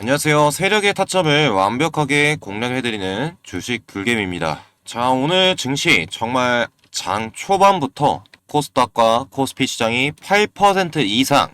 안녕하세요. 세력의 타점을 완벽하게 공략해드리는 주식 불개미입니다. 자, 오늘 증시 정말 장 초반부터 코스닥과 코스피 시장이 8% 이상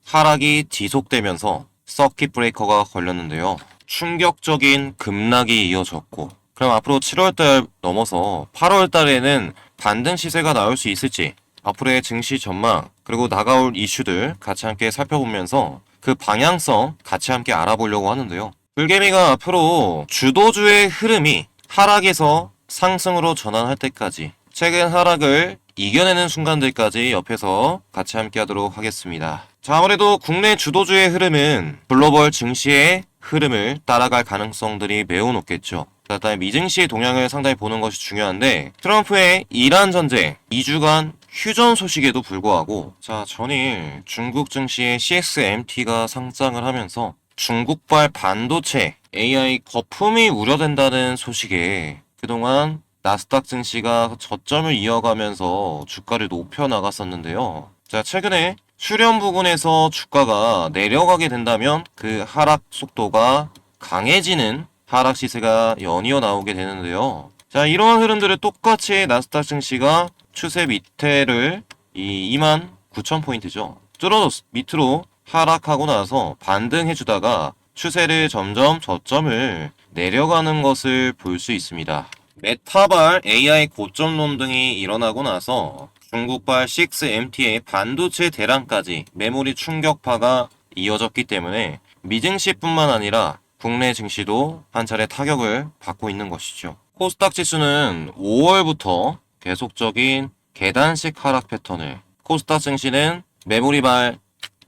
하락이 지속되면서 서킷 브레이커가 걸렸는데요. 충격적인 급락이 이어졌고, 그럼 앞으로 7월달 넘어서 8월달에는 반등 시세가 나올 수 있을지, 앞으로의 증시 전망, 그리고 나가올 이슈들 같이 함께 살펴보면서 그 방향성 같이 함께 알아보려고 하는데요. 불개미가 앞으로 주도주의 흐름이 하락에서 상승으로 전환할 때까지 최근 하락을 이겨내는 순간들까지 옆에서 같이 함께 하도록 하겠습니다. 자, 아무래도 국내 주도주의 흐름은 글로벌 증시의 흐름을 따라갈 가능성들이 매우 높겠죠. 일단 미증시의 동향을 상당히 보는 것이 중요한데, 트럼프의 이란 전쟁 2주간 휴전 소식에도 불구하고 전일 중국 증시의 CXMT가 상장을 하면서 중국발 반도체 AI 거품이 우려된다는 소식에 그동안 나스닥 증시가 저점을 이어가면서 주가를 높여 나갔었는데요. 최근에 수렴 부근에서 주가가 내려가게 된다면 그 하락 속도가 강해지는 하락 시세가 연이어 나오게 되는데요. 이러한 흐름들을 똑같이 나스닥 증시가 추세 밑에를 29,000포인트죠. 뚫어졌 밑으로 하락하고 나서 반등해주다가 추세를 점점 저점을 내려가는 것을 볼 수 있습니다. 메타발 AI 고점론 등이 일어나고 나서 중국발 6MT의 반도체 대란까지 메모리 충격파가 이어졌기 때문에 미증시뿐만 아니라 국내 증시도 한 차례 타격을 받고 있는 것이죠. 코스닥 지수는 5월부터 계속적인 계단식 하락 패턴을, 코스닥 증시는 메모리발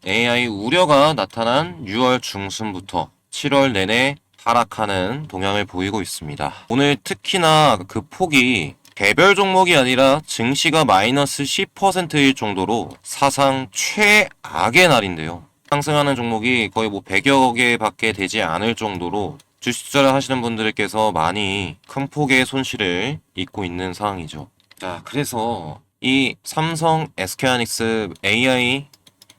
AI 우려가 나타난 6월 중순부터 7월 내내 하락하는 동향을 보이고 있습니다. 오늘 특히나 그 폭이 개별 종목이 아니라 증시가 마이너스 10%일 정도로 사상 최악의 날인데요. 상승하는 종목이 거의 100여 개밖에 되지 않을 정도로 주식 투자를 하시는 분들께서 많이 큰 폭의 손실을 입고 있는 상황이죠. 그래서 이 삼성 SK하이닉스 AI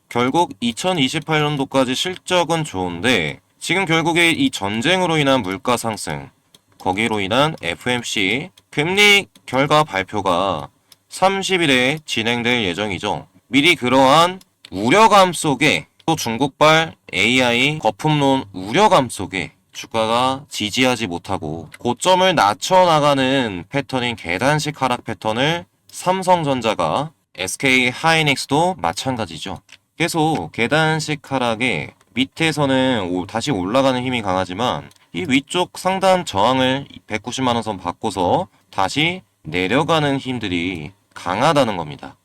결국 2028년도까지 실적은 좋은데 지금 결국에 이 전쟁으로 인한 물가 상승, 거기로 인한 FOMC 금리 결과 발표가 30일에 진행될 예정이죠. 미리 그러한 우려감 속에, 또 중국발 AI 거품론 우려감 속에 주가가 지지하지 못하고 고점을 낮춰나가는 패턴인 계단식 하락 패턴을 삼성전자가, SK하이닉스도 마찬가지죠. 계속 계단식 하락에 밑에서는 다시 올라가는 힘이 강하지만 이 위쪽 상단 저항을 190만원 선 받고서 다시 내려가는 힘들이 강하다는 겁니다.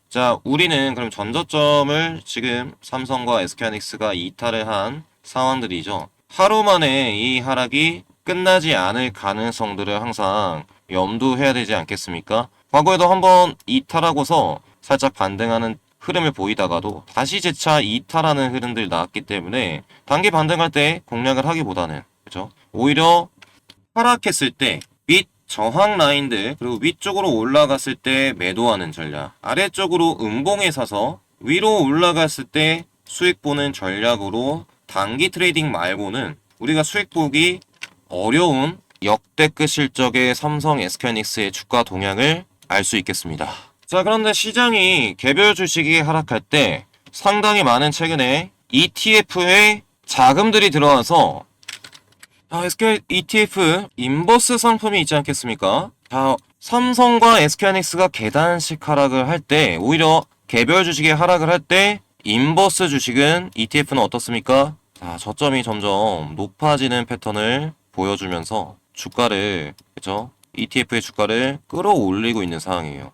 우리는 그럼 전저점을 지금 삼성과 SK하이닉스가 이탈을 한 상황들이죠. 하루 만에 이 하락이 끝나지 않을 가능성들을 항상 염두해야 되지 않겠습니까? 과거에도 한번 이탈하고서 살짝 반등하는 흐름을 보이다가도 다시 재차 이탈하는 흐름들이 나왔기 때문에 단기 반등할 때 공략을 하기보다는, 그죠? 오히려 하락했을 때 밑 저항 라인들, 그리고 위쪽으로 올라갔을 때 매도하는 전략, 아래쪽으로 음봉에 사서 위로 올라갔을 때 수익 보는 전략으로 단기 트레이딩 말고는 우리가 수익 보기 어려운 역대급 실적의 삼성 SK하이닉스의 주가 동향을 알 수 있겠습니다. 그런데 시장이 개별 주식이 하락할 때 상당히 많은 최근에 ETF에 자금들이 들어와서 SK ETF 인버스 상품이 있지 않겠습니까? 삼성과 SK하이닉스가 계단식 하락을 할 때, 오히려 개별 주식이 하락을 할 때 인버스 주식은, ETF는 어떻습니까? 저점이 점점 높아지는 패턴을 보여주면서 주가를, 그죠? ETF의 주가를 끌어올리고 있는 상황이에요.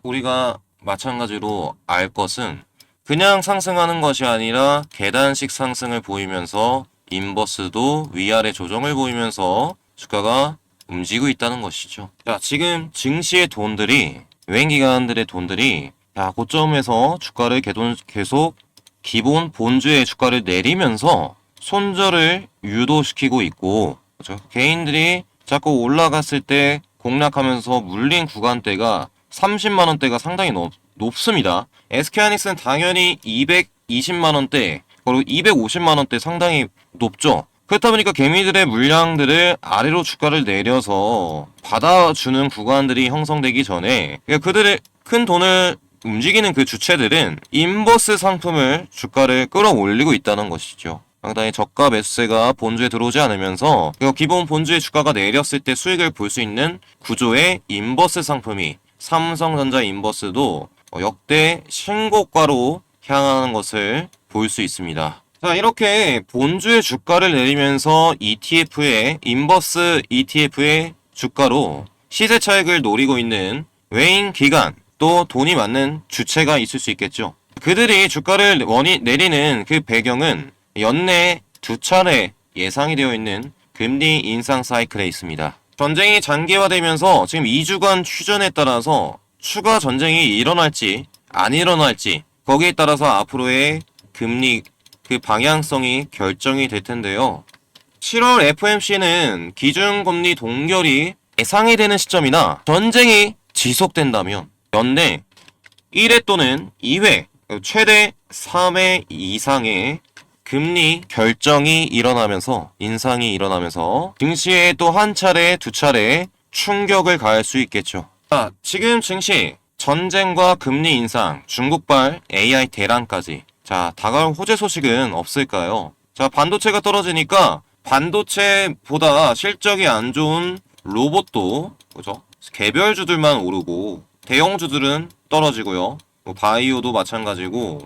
우리가 마찬가지로 알 것은 그냥 상승하는 것이 아니라 계단식 상승을 보이면서 인버스도 위아래 조정을 보이면서 주가가 움직이고 있다는 것이죠. 지금 증시의 돈들이, 여행기관들의 돈들이 고점에서 주가를 계속 기본 본주의 주가를 내리면서 손절을 유도시키고 있고, 그렇죠? 개인들이 자꾸 올라갔을 때 공략하면서 물린 구간대가 30만원대가 상당히 높습니다. SK하이닉스는 당연히 220만원대, 그리고 250만원대 상당히 높죠. 그렇다 보니까 개미들의 물량들을 아래로 주가를 내려서 받아주는 구간들이 형성되기 전에 그들의 큰 돈을 움직이는 그 주체들은 인버스 상품을 주가를 끌어올리고 있다는 것이죠. 상당히 저가 매수세가 본주에 들어오지 않으면서 기본 본주의 주가가 내렸을 때 수익을 볼 수 있는 구조의 인버스 상품이 삼성전자 인버스도 역대 신고가로 향하는 것을 볼 수 있습니다. 자, 이렇게 본주의 주가를 내리면서 인버스 ETF의 주가로 시세 차익을 노리고 있는 외인 기관 또 돈이 많은 주체가 있을 수 있겠죠. 그들이 주가를 내리는 그 배경은 연내 2차례 예상이 되어 있는 금리 인상 사이클에 있습니다. 전쟁이 장기화되면서 지금 2주간 휴전에 따라서 추가 전쟁이 일어날지 안 일어날지 거기에 따라서 앞으로의 금리 그 방향성이 결정이 될 텐데요. 7월 FOMC는 기준금리 동결이 예상이 되는 시점이나 전쟁이 지속된다면 연내 1회 또는 2회, 최대 3회 이상의 금리 결정이 일어나면서 인상이 일어나면서 증시에 또 한 차례, 두 차례 충격을 가할 수 있겠죠. 자, 지금 증시 전쟁과 금리 인상, 중국발 AI 대란까지 자, 다가올 호재 소식은 없을까요? 자, 반도체가 떨어지니까 반도체보다 실적이 안 좋은 로봇도 그죠? 개별주들만 오르고 대형주들은 떨어지고요. 바이오도 마찬가지고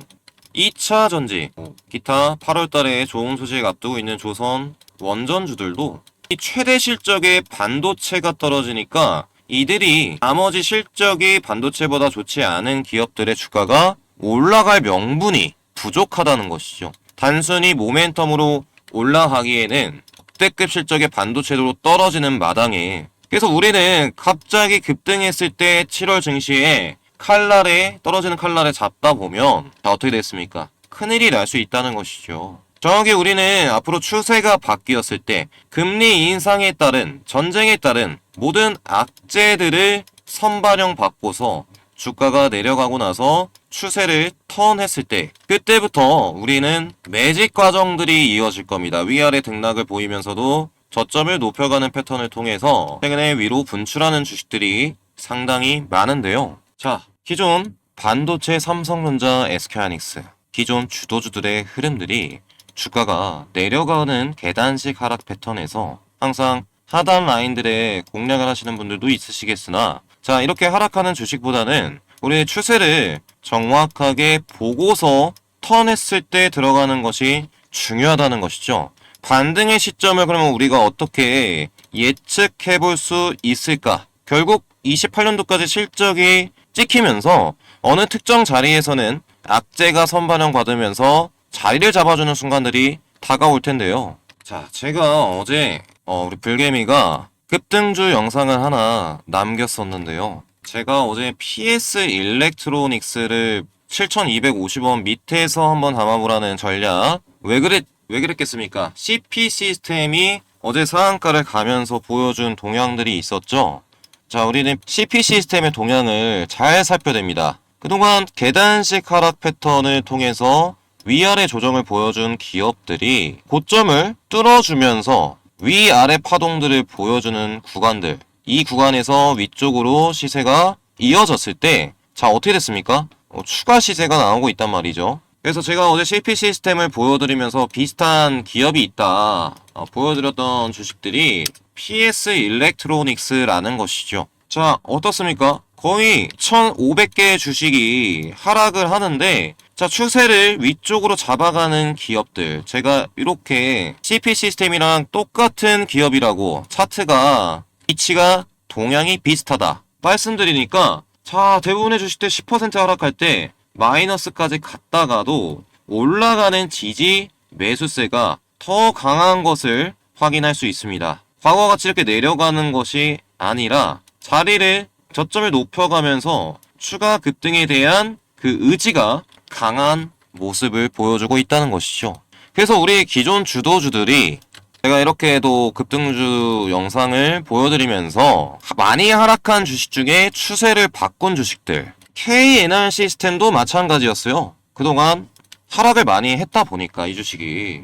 2차 전지, 기타 8월달에 좋은 소식 앞두고 있는 조선 원전주들도 이 최대 실적의 반도체가 떨어지니까 이들이 나머지 실적이 반도체보다 좋지 않은 기업들의 주가가 올라갈 명분이 부족하다는 것이죠. 단순히 모멘텀으로 올라가기에는 역대급 실적의 반도체로 떨어지는 마당에 그래서 우리는 갑자기 급등했을 때 7월 증시에 떨어지는 칼날에 잡다 보면 어떻게 됐습니까? 큰일이 날 수 있다는 것이죠. 정확히 우리는 앞으로 추세가 바뀌었을 때 금리 인상에 따른 전쟁에 따른 모든 악재들을 선반영 받고서 주가가 내려가고 나서 추세를 턴했을 때 그때부터 우리는 매직 과정들이 이어질 겁니다. 위아래 등락을 보이면서도 저점을 높여가는 패턴을 통해서 최근에 위로 분출하는 주식들이 상당히 많은데요. 자, 기존 반도체 삼성전자 SK하이닉스 기존 주도주들의 흐름들이 주가가 내려가는 계단식 하락 패턴에서 항상 하단 라인들의 공략을 하시는 분들도 있으시겠으나 자, 이렇게 하락하는 주식보다는 우리 추세를 정확하게 보고서 턴했을 때 들어가는 것이 중요하다는 것이죠. 반등의 시점을 그러면 우리가 어떻게 예측해 볼 수 있을까? 결국 28년도까지 실적이 찍히면서 어느 특정 자리에서는 악재가 선반영 받으면서 자리를 잡아주는 순간들이 다가올 텐데요. 자, 제가 어제 우리 불개미가 급등주 영상을 하나 남겼었는데요. 제가 어제 PS 일렉트로닉스를 7,250원 밑에서 한번 담아보라는 전략 왜 그랬겠습니까? CP 시스템이 어제 상한가를 가면서 보여준 동향들이 있었죠. 자, 우리는 CP 시스템의 동향을 잘 살펴냅니다. 그동안 계단식 하락 패턴을 통해서 위아래 조정을 보여준 기업들이 고점을 뚫어주면서 위아래 파동들을 보여주는 구간들, 이 구간에서 위쪽으로 시세가 이어졌을 때 자, 어떻게 됐습니까? 추가 시세가 나오고 있단 말이죠. 그래서 제가 어제 CP 시스템을 보여드리면서 비슷한 기업이 있다 보여드렸던 주식들이 PS 일렉트로닉스라는 것이죠. 자, 어떻습니까? 거의 1,500개의 주식이 하락을 하는데 자, 추세를 위쪽으로 잡아가는 기업들 제가 이렇게 CP 시스템이랑 똑같은 기업이라고 차트가 위치가 동향이 비슷하다 말씀드리니까 자, 대부분의 주식들 10% 하락할 때 마이너스까지 갔다가도 올라가는 지지 매수세가 더 강한 것을 확인할 수 있습니다. 과거같이 이렇게 내려가는 것이 아니라 자리를 저점을 높여가면서 추가 급등에 대한 그 의지가 강한 모습을 보여주고 있다는 것이죠. 그래서 우리 기존 주도주들이 제가 이렇게도 급등주 영상을 보여드리면서 많이 하락한 주식 중에 추세를 바꾼 주식들 KNR 시스템도 마찬가지였어요. 그동안 하락을 많이 했다 보니까 이 주식이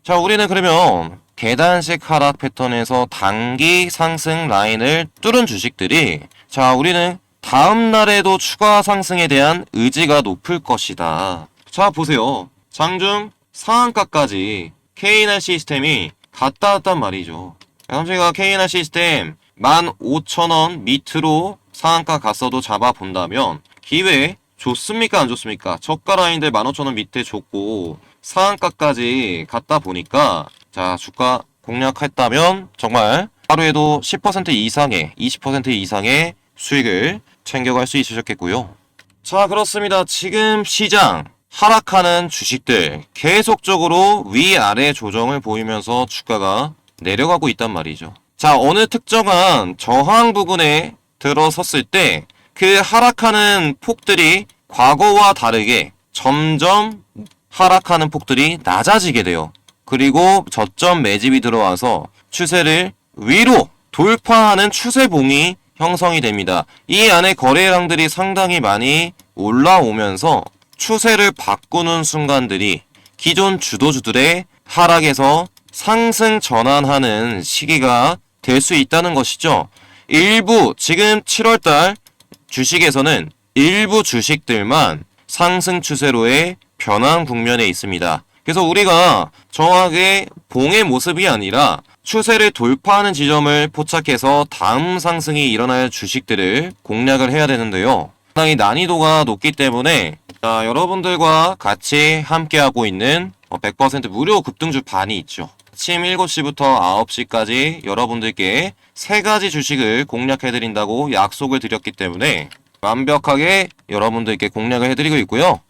자, 우리는 그러면 계단식 하락 패턴에서 단기 상승 라인을 뚫은 주식들이 자, 우리는 다음 날에도 추가 상승에 대한 의지가 높을 것이다. 자, 보세요. 장중 상한가까지 K날 시스템이 갔다 왔단 말이죠. 삼성이가 K날 시스템 15,000원 밑으로 상한가 갔어도 잡아본다면 기회 좋습니까? 안 좋습니까? 저가 라인들 15,000원 밑에 줬고 상한가까지 갔다 보니까 자, 주가 공략했다면 정말 하루에도 10% 이상의 20% 이상의 수익을 챙겨갈 수 있으셨겠고요. 자, 그렇습니다. 지금 시장 하락하는 주식들 계속적으로 위아래 조정을 보이면서 주가가 내려가고 있단 말이죠. 자, 어느 특정한 저항 부분에 들어섰을 때 그 하락하는 폭들이 과거와 다르게 점점 하락하는 폭들이 낮아지게 돼요. 그리고 저점 매집이 들어와서 추세를 위로 돌파하는 추세봉이 형성이 됩니다. 이 안에 거래량들이 상당히 많이 올라오면서 추세를 바꾸는 순간들이 기존 주도주들의 하락에서 상승 전환하는 시기가 될 수 있다는 것이죠. 일부 지금 7월달 주식에서는 일부 주식들만 상승 추세로의 변환 국면에 있습니다. 그래서 우리가 정확하게 봉의 모습이 아니라 추세를 돌파하는 지점을 포착해서 다음 상승이 일어날 주식들을 공략을 해야 되는데요. 상당히 난이도가 높기 때문에 자, 여러분들과 같이 함께하고 있는 100% 무료 급등주 반이 있죠. 아침 7시부터 9시까지 여러분들께 3가지 주식을 공략해드린다고 약속을 드렸기 때문에 완벽하게 여러분들께 공략을 해드리고 있고요.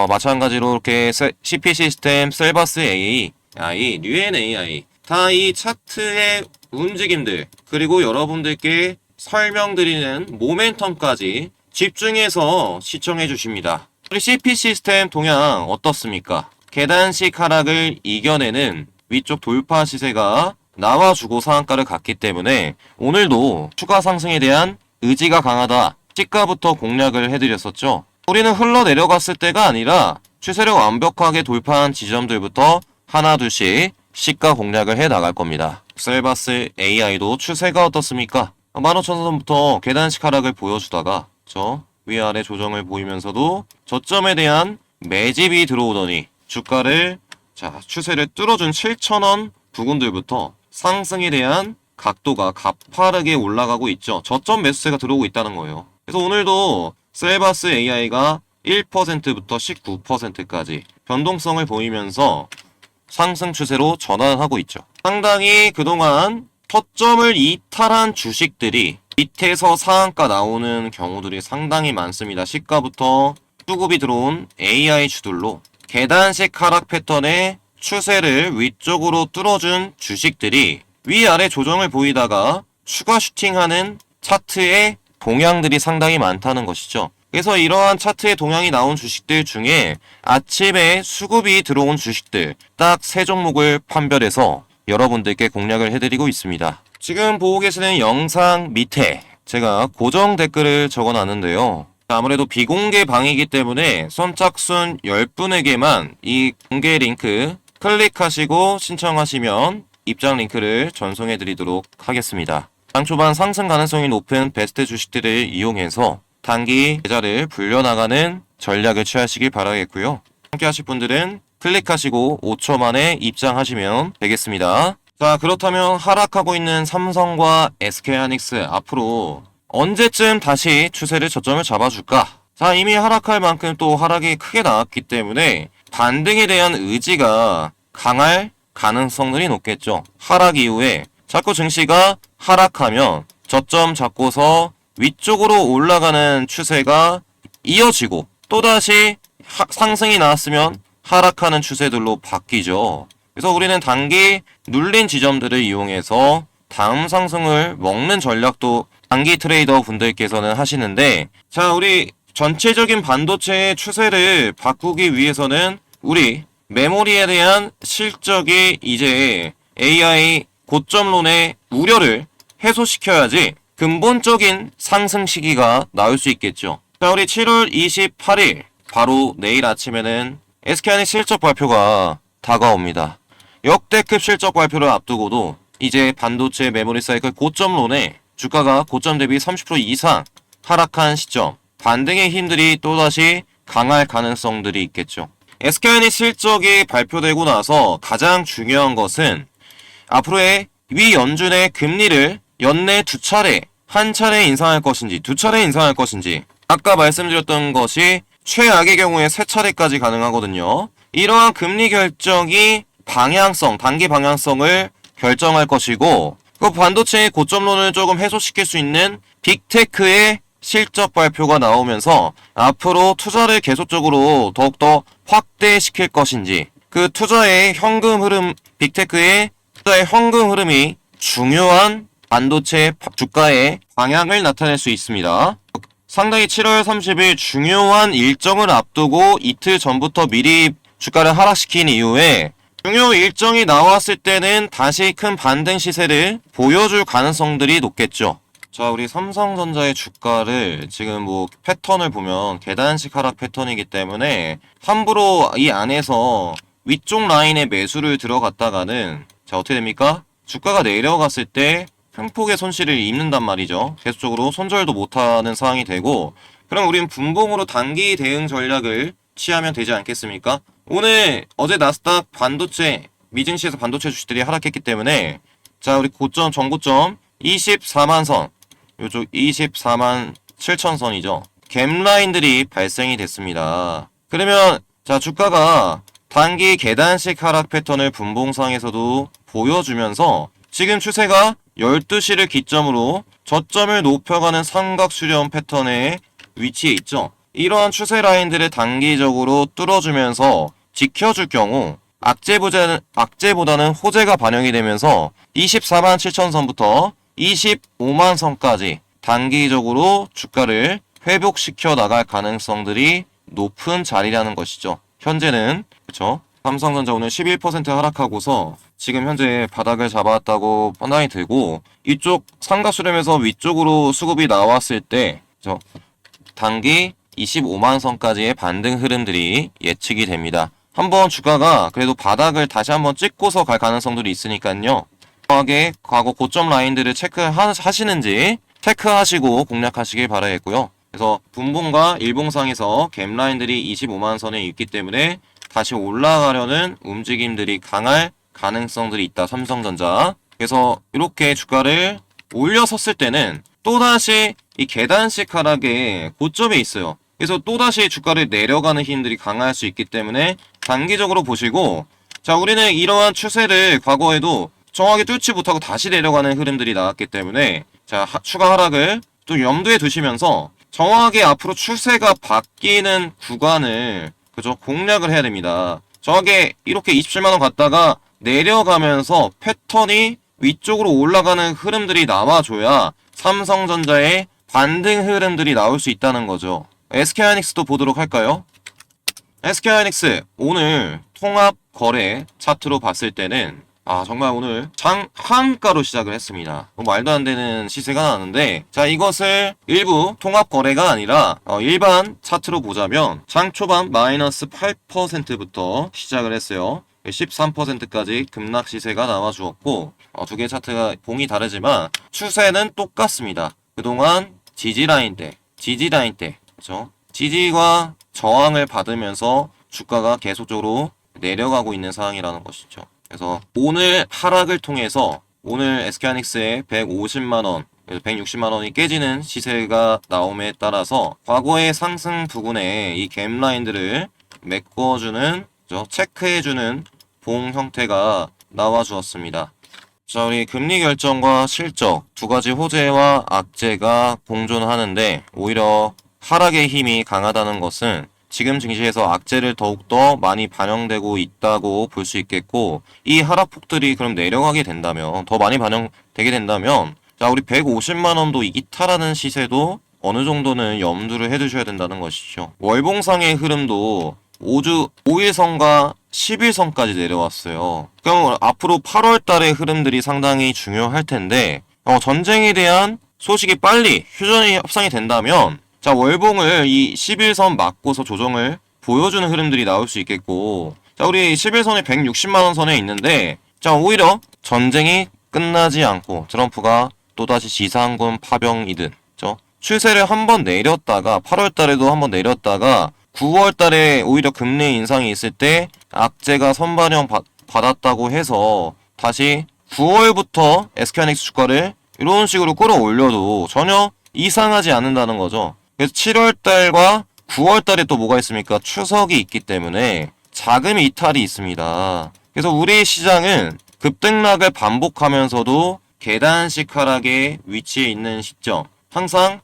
마찬가지로 이렇게 CP 시스템, 셀바스 AI, 뉴엔 AI 다 이 차트의 움직임들 그리고 여러분들께 설명드리는 모멘텀까지 집중해서 시청해 주십니다. 우리 CP 시스템 동향 어떻습니까? 계단식 하락을 이겨내는 위쪽 돌파 시세가 나와주고 상한가를 갔기 때문에 오늘도 추가 상승에 대한 의지가 강하다. 시가부터 공략을 해드렸었죠. 우리는 흘러내려갔을 때가 아니라 추세를 완벽하게 돌파한 지점들부터 하나 둘씩 시가 공략을 해 나갈 겁니다. 셀바스 AI도 추세가 어떻습니까? 15,000원부터 계단식 하락을 보여주다가 위아래 조정을 보이면서도 저점에 대한 매집이 들어오더니 주가를 추세를 뚫어준 7,000원 부근들부터 상승에 대한 각도가 가파르게 올라가고 있죠. 저점 매수세가 들어오고 있다는 거예요. 그래서 오늘도 셀바스 AI가 1%부터 19%까지 변동성을 보이면서 상승 추세로 전환하고 있죠. 상당히 그동안 초점을 이탈한 주식들이 밑에서 상한가 나오는 경우들이 상당히 많습니다. 시가부터 수급이 들어온 AI 주들로 계단식 하락 패턴의 추세를 위쪽으로 뚫어준 주식들이 위아래 조정을 보이다가 추가 슈팅하는 차트의 동향들이 상당히 많다는 것이죠. 그래서 이러한 차트의 동향이 나온 주식들 중에 아침에 수급이 들어온 주식들 딱 3종목을 판별해서 여러분들께 공략을 해드리고 있습니다. 지금 보고 계시는 영상 밑에 제가 고정 댓글을 적어놨는데요. 아무래도 비공개 방이기 때문에 선착순 10분에게만 이 공개 링크 클릭하시고 신청하시면 입장 링크를 전송해 드리도록 하겠습니다. 장 초반 상승 가능성이 높은 베스트 주식들을 이용해서 단기 계좌를 불려나가는 전략을 취하시길 바라겠고요. 함께 하실 분들은 클릭하시고 5초 만에 입장하시면 되겠습니다. 자, 그렇다면 하락하고 있는 삼성과 SK하이닉스 앞으로 언제쯤 다시 추세를 저점을 잡아줄까? 자, 이미 하락할 만큼 또 하락이 크게 나왔기 때문에 반등에 대한 의지가 강할 가능성들이 높겠죠. 하락 이후에 자꾸 증시가 하락하면 저점 잡고서 위쪽으로 올라가는 추세가 이어지고 또다시 상승이 나왔으면 하락하는 추세들로 바뀌죠. 그래서 우리는 단기 눌린 지점들을 이용해서 다음 상승을 먹는 전략도 단기 트레이더 분들께서는 하시는데 자, 우리 전체적인 반도체의 추세를 바꾸기 위해서는 우리 메모리에 대한 실적이 이제 AI 고점론의 우려를 해소시켜야지 근본적인 상승 시기가 나올 수 있겠죠. 자, 우리 7월 28일 바로 내일 아침에는 SK하이닉스 실적 발표가 다가옵니다. 역대급 실적 발표를 앞두고도 이제 반도체 메모리 사이클 고점론에 주가가 고점 대비 30% 이상 하락한 시점, 반등의 힘들이 또다시 강할 가능성들이 있겠죠. SK하이닉스 실적이 발표되고 나서 가장 중요한 것은 앞으로의 위 연준의 금리를 연내 두 차례, 한 차례 인상할 것인지, 두 차례 인상할 것인지, 아까 말씀드렸던 것이 최악의 경우에 세 차례까지 가능하거든요. 이러한 금리 결정이 방향성, 단기 방향성을 결정할 것이고, 그 반도체의 고점론을 조금 해소시킬 수 있는 빅테크의 실적 발표가 나오면서 앞으로 투자를 계속적으로 더욱더 확대시킬 것인지, 그 투자의 현금 흐름, 빅테크의 투자의 현금 흐름이 중요한 반도체 주가의 방향을 나타낼 수 있습니다. 상당히 7월 30일 중요한 일정을 앞두고 이틀 전부터 미리 주가를 하락시킨 이후에 중요 일정이 나왔을 때는 다시 큰 반등 시세를 보여줄 가능성들이 높겠죠. 자, 우리 삼성전자의 주가를 지금 뭐 패턴을 보면 계단식 하락 패턴이기 때문에 함부로 이 안에서 위쪽 라인에 매수를 들어갔다가는 자, 어떻게 됩니까? 주가가 내려갔을 때 큰 폭의 손실을 입는단 말이죠. 계속적으로 손절도 못하는 상황이 되고, 그럼 우린 분봉으로 단기 대응 전략을 취하면 되지 않겠습니까? 오늘 어제 나스닥 반도체 미증시에서 반도체 주식들이 하락했기 때문에 자, 우리 고점 전고점 24만 선, 요쪽 24만 7천 선이죠. 갭 라인들이 발생이 됐습니다. 그러면 자, 주가가 단기 계단식 하락 패턴을 분봉상에서도 보여주면서 지금 추세가 12시를 기점으로 저점을 높여가는 삼각 수렴 패턴의 위치에 있죠. 이러한 추세 라인들을 단기적으로 뚫어주면서 지켜줄 경우 악재보다는 호재가 반영이 되면서 24만 7천 선부터 25만 선까지 단기적으로 주가를 회복시켜 나갈 가능성들이 높은 자리라는 것이죠. 현재는 그렇죠. 삼성전자 오늘 11% 하락하고서 지금 현재 바닥을 잡았다고 판단이 되고, 이쪽 삼각수렴에서 위쪽으로 수급이 나왔을 때 단기 25만 선까지의 반등 흐름들이 예측이 됩니다. 한번 주가가 그래도 바닥을 다시 한번 찍고서 갈 가능성들이 있으니까요. 정확하게 과거 고점 라인들을 체크하시는지 체크하시고 공략하시길 바라겠고요. 그래서 분봉과 일봉상에서 갭 라인들이 25만 선에 있기 때문에 다시 올라가려는 움직임들이 강할 가능성들이 있다. 삼성전자. 그래서 이렇게 주가를 올려섰을 때는 또다시 이 계단식 하락의 고점에 있어요. 그래서 또다시 주가를 내려가는 힘들이 강할 수 있기 때문에 단기적으로 보시고, 자, 우리는 이러한 추세를 과거에도 정확히 뚫지 못하고 다시 내려가는 흐름들이 나왔기 때문에 자, 추가 하락을 또 염두에 두시면서 정확하게 앞으로 추세가 바뀌는 구간을 그죠? 공략을 해야 됩니다. 정확하게 이렇게 27만원 갔다가 내려가면서 패턴이 위쪽으로 올라가는 흐름들이 나와줘야 삼성전자의 반등 흐름들이 나올 수 있다는 거죠. SK하이닉스도 보도록 할까요? SK하이닉스 오늘 통합 거래 차트로 봤을 때는 정말 오늘 장한가로 시작을 했습니다. 말도 안 되는 시세가 나는데, 자, 이것을 일부 통합 거래가 아니라 일반 차트로 보자면 장 초반 마이너스 8%부터 시작을 했어요. 13%까지 급락 시세가 나와 주었고, 두 개의 차트가 봉이 다르지만 추세는 똑같습니다. 그동안 지지 라인 때, 그렇죠? 지지와 저항을 받으면서 주가가 계속적으로 내려가고 있는 상황이라는 것이죠. 그래서 오늘 하락을 통해서 오늘 SK하이닉스의 150만원, 160만원이 깨지는 시세가 나옴에 따라서 과거의 상승 부근에 이 갭 라인들을 메꿔주는, 체크해주는 봉 형태가 나와 주었습니다. 자, 우리 금리 결정과 실적 두 가지 호재와 악재가 공존하는데 오히려 하락의 힘이 강하다는 것은 지금 증시에서 악재를 더욱더 많이 반영되고 있다고 볼 수 있겠고, 이 하락폭들이 그럼 내려가게 된다면, 더 많이 반영되게 된다면, 자, 우리 150만원도 이탈하는 시세도 어느 정도는 염두를 해두셔야 된다는 것이죠. 월봉상의 흐름도 5일선과 10일선까지 내려왔어요. 그럼 앞으로 8월 달의 흐름들이 상당히 중요할 텐데, 전쟁에 대한 소식이 빨리 휴전이 협상이 된다면, 자, 월봉을 이 11선 맞고서 조정을 보여주는 흐름들이 나올 수 있겠고, 자, 우리 11선이 160만원 선에 있는데, 자, 오히려 전쟁이 끝나지 않고 트럼프가 또다시 지상군 파병이든, 추세를 한번 내렸다가 8월 달에도 한번 내렸다가 9월 달에 오히려 금리 인상이 있을 때 악재가 선반영 받았다고 해서 다시 9월부터 SK하이닉스 주가를 이런 식으로 끌어올려도 전혀 이상하지 않는다는 거죠. 그래서 7월 달과 9월 달에 또 뭐가 있습니까? 추석이 있기 때문에 자금 이탈이 있습니다. 그래서 우리 시장은 급등락을 반복하면서도 계단식 하락의 위치에 있는 시점, 항상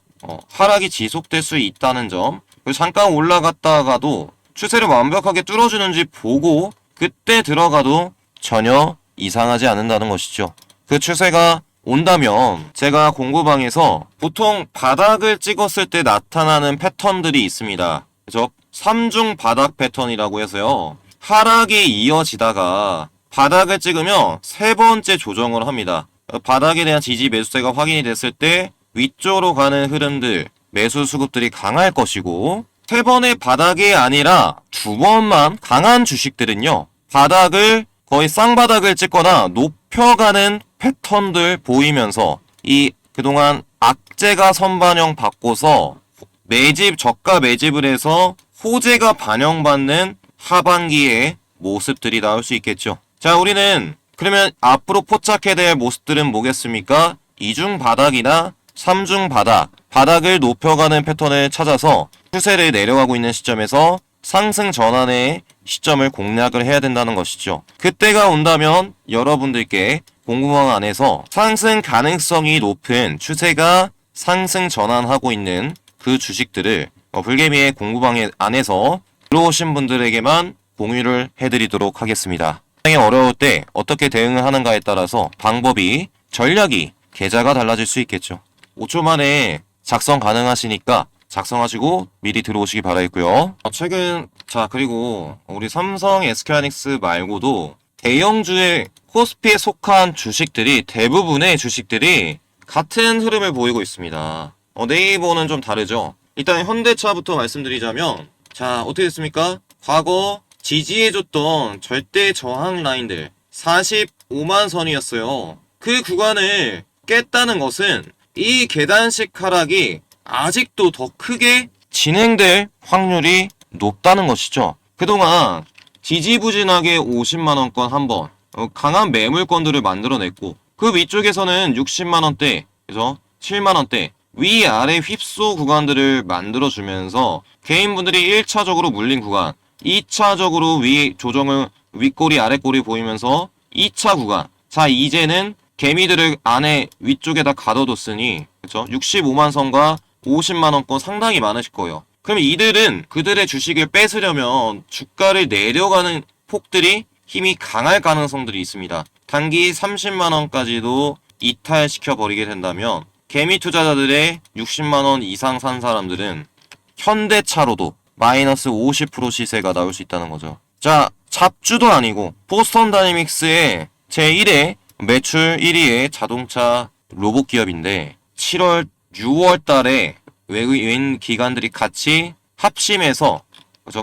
하락이 지속될 수 있다는 점, 그리고 잠깐 올라갔다가도 추세를 완벽하게 뚫어주는지 보고 그때 들어가도 전혀 이상하지 않는다는 것이죠. 그 추세가 온다면 제가 공부방에서 보통 바닥을 찍었을 때 나타나는 패턴들이 있습니다. 그죠? 3중 바닥 패턴이라고 해서요. 하락이 이어지다가 바닥을 찍으면 세 번째 조정을 합니다. 바닥에 대한 지지 매수세가 확인이 됐을 때 위쪽으로 가는 흐름들, 매수 수급들이 강할 것이고, 세 번의 바닥이 아니라 두 번만 강한 주식들은요, 바닥을 거의 쌍바닥을 찍거나 높여가는 패턴들 보이면서 이 그동안 악재가 선반영 받고서 저가 매집을 해서 호재가 반영받는 하반기의 모습들이 나올 수 있겠죠. 자, 우리는 그러면 앞으로 포착해야 될 모습들은 뭐겠습니까? 2중 바닥이나 3중 바닥, 바닥을 높여가는 패턴을 찾아서 추세를 내려가고 있는 시점에서 상승 전환의 시점을 공략을 해야 된다는 것이죠. 그때가 온다면 여러분들께 공부방 안에서 상승 가능성이 높은 추세가 상승 전환하고 있는 그 주식들을 불개미의 공부방 안에서 들어오신 분들에게만 공유를 해드리도록 하겠습니다. 상당히 어려울 때 어떻게 대응을 하는가에 따라서 방법이, 전략이, 계좌가 달라질 수 있겠죠. 5초 만에 작성 가능하시니까 작성하시고 미리 들어오시기 바라겠고요. 최근 그리고 우리 삼성 SK하이닉스 말고도 대형주의 코스피에 속한 주식들이, 대부분의 주식들이 같은 흐름을 보이고 있습니다. 네이버는 좀 다르죠. 일단 현대차부터 말씀드리자면, 어떻게 됐습니까? 과거 지지해줬던 절대 저항 라인들 45만 선이었어요. 그 구간을 깼다는 것은 이 계단식 하락이 아직도 더 크게 진행될 확률이 높다는 것이죠. 그동안 지지부진하게 50만원권 한번 강한 매물권들을 만들어냈고, 그 위쪽에서는 60만원대, 그죠? 7만원대 위아래 휩소 구간들을 만들어주면서 개인분들이 1차적으로 물린 구간, 2차적으로 윗꼬리 아랫꼬리 보이면서 2차 구간. 이제는 개미들을 안에 위쪽에다 가둬뒀으니, 그쵸? 65만 선과 50만원권 상당히 많으실 거예요. 그럼 이들은 그들의 주식을 뺏으려면 주가를 내려가는 폭들이 힘이 강할 가능성들이 있습니다. 단기 30만원까지도 이탈시켜버리게 된다면 개미 투자자들의 60만원 이상 산 사람들은 현대차로도 마이너스 50% 시세가 나올 수 있다는 거죠. 잡주도 아니고 보스턴 다이내믹스의 제1회 매출 1위의 자동차 로봇 기업인데 7월, 6월 달에 외인 기관들이 같이 합심해서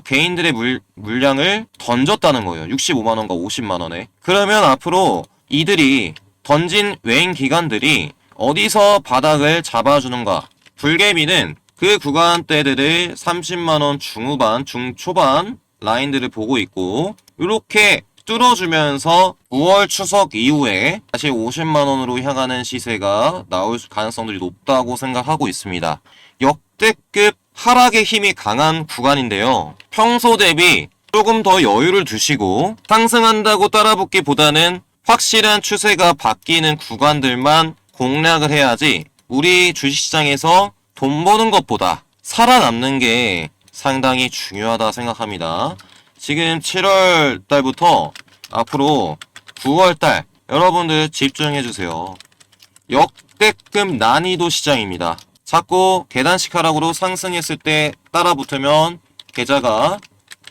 개인들의 물량을 던졌다는 거예요. 65만원과 50만원에. 그러면 앞으로 이들이 던진 외인 기관들이 어디서 바닥을 잡아주는가? 불개미는 그 구간대들을 30만원 중후반, 중초반 라인들을 보고 있고, 이렇게 뚫어주면서 9월 추석 이후에 다시 50만원으로 향하는 시세가 나올 가능성들이 높다고 생각하고 있습니다. 역대급 하락의 힘이 강한 구간인데요. 평소 대비 조금 더 여유를 두시고 상승한다고 따라붙기보다는 확실한 추세가 바뀌는 구간들만 공략을 해야지, 우리 주식시장에서 돈 버는 것보다 살아남는 게 상당히 중요하다 생각합니다. 지금 7월 달부터 앞으로 9월 달 여러분들 집중해주세요. 역대급 난이도 시장입니다. 자꾸 계단식 하락으로 상승했을 때 따라붙으면 계좌가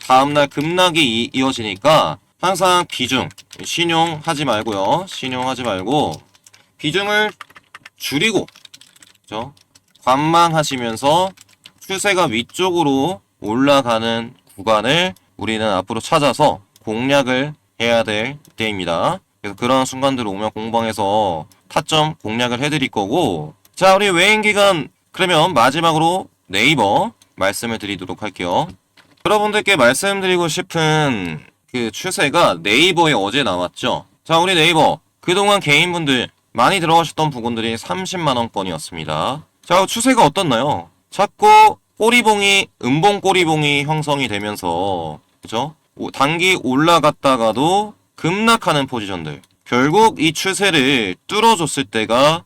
다음날 급락이 이어지니까 항상 비중, 신용하지 말고요. 신용하지 말고 비중을 줄이고, 그죠? 관망하시면서 추세가 위쪽으로 올라가는 구간을 우리는 앞으로 찾아서 공략을 해야 될 때입니다. 그래서 그런 순간들 오면 공방에서 타점 공략을 해드릴 거고, 자, 우리 외인기간 그러면 마지막으로 네이버 말씀을 드리도록 할게요. 여러분들께 말씀드리고 싶은 그 추세가 네이버에 어제 나왔죠. 자, 우리 네이버 그동안 개인분들 많이 들어가셨던 부분들이 30만원권이었습니다. 자, 추세가 어떻나요? 자꾸 꼬리봉이 음봉 꼬리봉이 형성이 되면서, 그죠? 단기 올라갔다가도 급락하는 포지션들, 결국 이 추세를 뚫어줬을 때가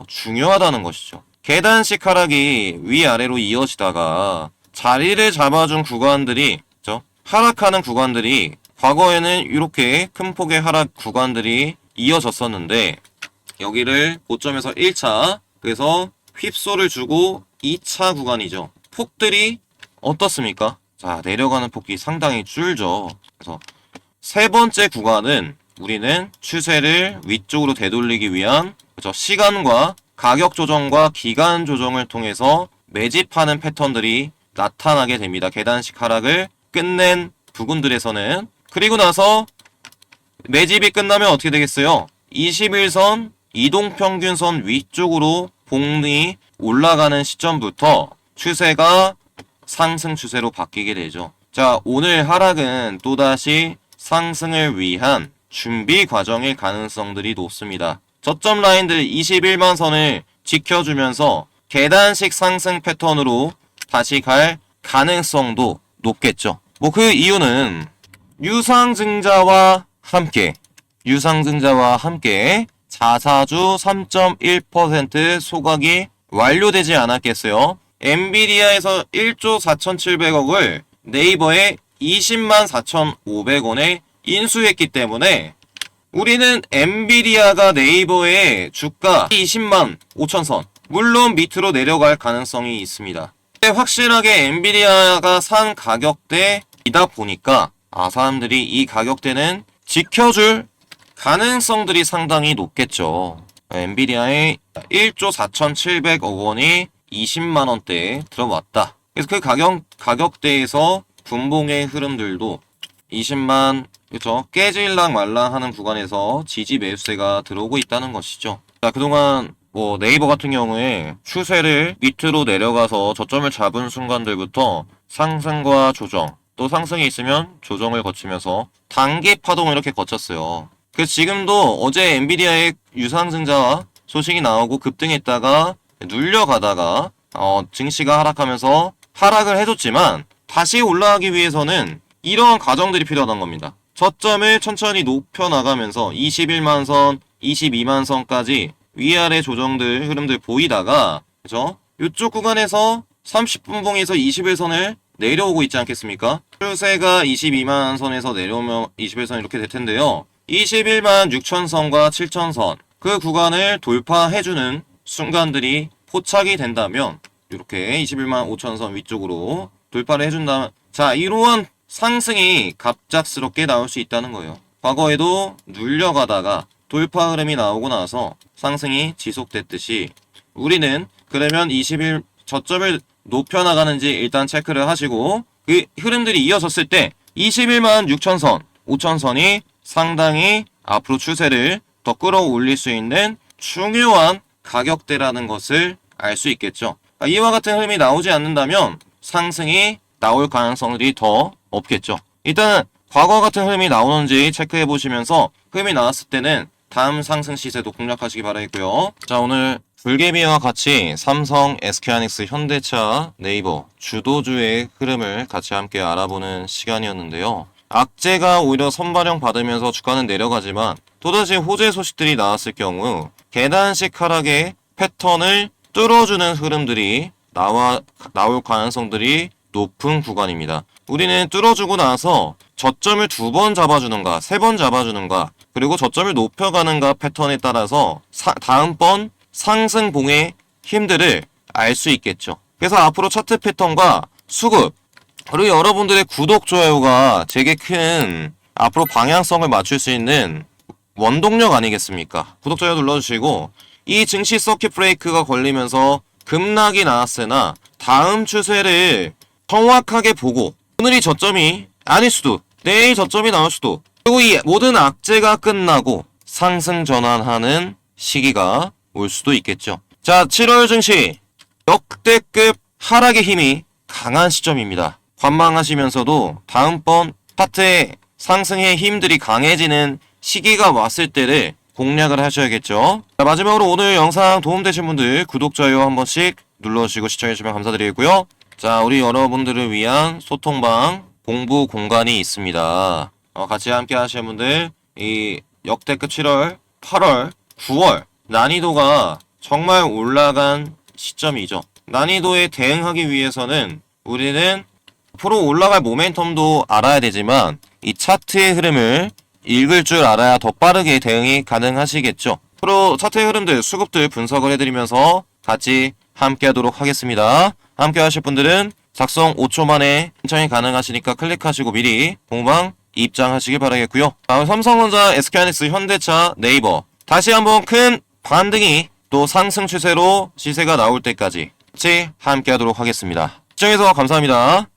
중요하다는 것이죠. 계단식 하락이 위아래로 이어지다가 자리를 잡아준 구간들이, 그죠? 하락하는 구간들이 과거에는 이렇게 큰 폭의 하락 구간들이 이어졌었는데, 여기를 고점에서 1차, 그래서 휩소를 주고 2차 구간이죠. 폭들이 어떻습니까? 자, 내려가는 폭이 상당히 줄죠. 그래서 세 번째 구간은 우리는 추세를 위쪽으로 되돌리기 위한, 그죠? 시간과 가격 조정과 기간 조정을 통해서 매집하는 패턴들이 나타나게 됩니다. 계단식 하락을 끝낸 부분들에서는. 그리고 나서 매집이 끝나면 어떻게 되겠어요? 21선 이동평균선 위쪽으로 봉이 올라가는 시점부터 추세가 상승 추세로 바뀌게 되죠. 자, 오늘 하락은 또다시 상승을 위한 준비 과정일 가능성들이 높습니다. 저점 라인들 21만 선을 지켜주면서 계단식 상승 패턴으로 다시 갈 가능성도 높겠죠. 뭐 그 이유는 유상증자와 함께 자사주 3.1% 소각이 완료되지 않았겠어요. 엔비디아에서 1조 4,700억을 네이버에 20만 4,500원에 인수했기 때문에 우리는 엔비디아가 네이버의 주가 20만 5천선, 물론 밑으로 내려갈 가능성이 있습니다. 근데 확실하게 엔비디아가 산 가격대이다 보니까 사람들이 이 가격대는 지켜줄 가능성들이 상당히 높겠죠. 엔비디아의 1조 4,700억 원이 20만원대에 들어왔다. 그래서 그 가격대에서 분봉의 흐름들도 20만, 그쵸? 깨질랑 말랑 하는 구간에서 지지 매수세가 들어오고 있다는 것이죠. 자, 그동안 뭐 네이버 같은 경우에 추세를 밑으로 내려가서 저점을 잡은 순간들부터 상승과 조정, 또 상승이 있으면 조정을 거치면서 단기 파동을 이렇게 거쳤어요. 그래서 지금도 어제 엔비디아의 유상증자 소식이 나오고 급등했다가 눌려가다가 증시가 하락하면서 하락을 해줬지만 다시 올라가기 위해서는 이러한 과정들이 필요하단 겁니다. 저점을 천천히 높여나가면서 21만 선, 22만 선까지 위아래 조정들 흐름들 보이다가, 그죠? 이쪽 구간에서 30분봉에서 21선을 내려오고 있지 않겠습니까? 추세가 22만 선에서 내려오면 21선 이렇게 될 텐데요. 21만 6천 선과 7천 선, 그 구간을 돌파해주는 순간들이 포착이 된다면 이렇게 21만 5천 선 위쪽으로 돌파를 해준다면, 자, 이러한 상승이 갑작스럽게 나올 수 있다는 거예요. 과거에도 눌려가다가 돌파 흐름이 나오고 나서 상승이 지속됐듯이 우리는 그러면 21 저점을 높여나가는지 일단 체크를 하시고, 그 흐름들이 이어졌을 때 21만 6천 선, 5천 선이 상당히 앞으로 추세를 더 끌어올릴 수 있는 중요한 가격대라는 것을 알 수 있겠죠. 이와 같은 흐름이 나오지 않는다면 상승이 나올 가능성들이 더 없겠죠. 일단은 과거 같은 흐름이 나오는지 체크해 보시면서 흐름이 나왔을 때는 다음 상승 시세도 공략하시기 바라겠고요. 자, 오늘 불개미와 같이 삼성, SK하이닉스, 현대차, 네이버 주도주의 흐름을 같이 함께 알아보는 시간이었는데요. 악재가 오히려 선반영 받으면서 주가는 내려가지만 또다시 호재 소식들이 나왔을 경우 계단식 하락의 패턴을 뚫어주는 흐름들이 나올 가능성들이 높은 구간입니다. 우리는 뚫어주고 나서 저점을 2번 잡아주는가 3번 잡아주는가, 그리고 저점을 높여가는가 패턴에 따라서 다음번 상승봉의 힘들을 알 수 있겠죠. 그래서 앞으로 차트 패턴과 수급, 그리고 여러분들의 구독, 좋아요가 되게 큰 앞으로 방향성을 맞출 수 있는 원동력 아니겠습니까? 구독, 좋아요 눌러주시고, 이 증시 서킷 브레이크가 걸리면서 급락이 나왔으나 다음 추세를 정확하게 보고, 오늘이 저점이 아닐 수도 내일 저점이 나올 수도. 그리고 이 모든 악재가 끝나고 상승 전환하는 시기가 올 수도 있겠죠. 자, 7월 증시 역대급 하락의 힘이 강한 시점입니다. 관망하시면서도 다음번 차트의 상승의 힘들이 강해지는 시기가 왔을 때를 공략을 하셔야겠죠. 자, 마지막으로 오늘 영상 도움되신 분들 구독, 좋아요 한 번씩 눌러주시고 시청해주시면 감사드리고요. 자, 우리 여러분들을 위한 소통방 공부 공간이 있습니다. 같이 함께 하시는 분들, 이 역대급 7월, 8월, 9월 난이도가 정말 올라간 시점이죠. 난이도에 대응하기 위해서는 우리는 앞으로 올라갈 모멘텀도 알아야 되지만 이 차트의 흐름을 읽을 줄 알아야 더 빠르게 대응이 가능하시겠죠. 앞으로 차트의 흐름들, 수급들 분석을 해드리면서 같이 함께 하도록 하겠습니다. 함께 하실 분들은 작성 5초 만에 신청이 가능하시니까 클릭하시고 미리 공방 입장하시길 바라겠고요. 다음 삼성전자, SK하이닉스, 현대차, 네이버 다시 한번 큰 반등이 또 상승 추세로 시세가 나올 때까지 같이 함께 하도록 하겠습니다. 시청해주셔서 감사합니다.